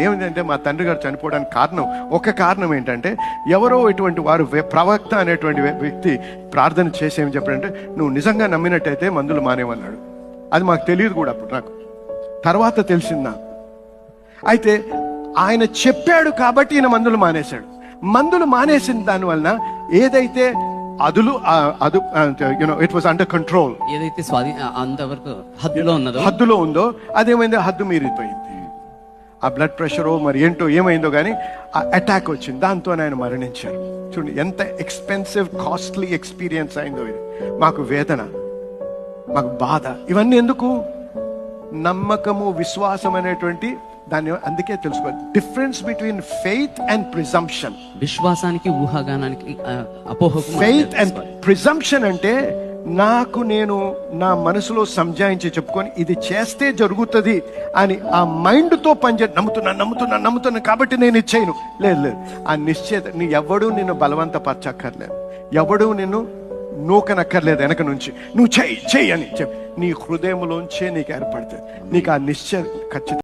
ఏమిటంటే మా తండ్రి గారు చనిపోవడానికి ఒక కారణం ఏంటంటే, ఎవరో ఇటువంటి వారు ప్రవక్త అనేటువంటి వ్యక్తి ప్రార్థన చేసి ఏమి చెప్పాడంటే, నువ్వు నిజంగా నమ్మినట్టయితే మందులు మానేవన్నాడు. అది మాకు తెలియదు కూడా అప్పుడు, నాకు తర్వాత తెలిసిందా. అయితే ఆయన చెప్పాడు కాబట్టి ఈయన మందులు మానేశాడు. మందులు మానేసిన దానివలన ఏదైతే ఇట్ వాస్ అండర్ కంట్రోల్, ఏదైతే అంతవరకు హద్దులో ఉందో అదేమైంది, హద్దు మీరిపోయింది. ఆ బ్లడ్ ప్రెషరో మరి ఏంటో ఏమైందో కానీ ఆ అటాక్ వచ్చింది, దాంతో ఆయన మరణించారు. చూడండి ఎంత ఎక్స్పెన్సివ్ కాస్ట్లీ ఎక్స్పీరియన్స్ అయిందో ఇది. మాకు వేదన, మాకు బాధ, ఇవన్నీ ఎందుకు? నమ్మకము, విశ్వాసం అనేటువంటి దాన్ని అందుకే తెలుసుకోవాలి. Difference between faith and presumption. విశ్వాసానికి ఊహాగానానికి అపోహకు. ఫెయిత్ అండ్ ప్రిజంప్షన్ అంటే నేను నా మనసులో సంజాయించి చెప్పుకొని ఇది చేస్తే జరుగుతుంది అని ఆ మైండ్ తో పనిచేసి నమ్ముతున్నా కాబట్టి నేను ఇచ్చేయను. లేదు, ఆ నిశ్చయత. ఎవడు నిన్ను బలవంతపరచక్కర్లేదు, ఎవడు నిన్ను నూకనక్కర్లేదు వెనక నుంచి. నువ్వు చెయ్యి అని చెప్పి నీ హృదయంలోంచే నీకు ఏర్పడుతుంది. నీకు ఆ నిశ్చయం ఖచ్చితంగా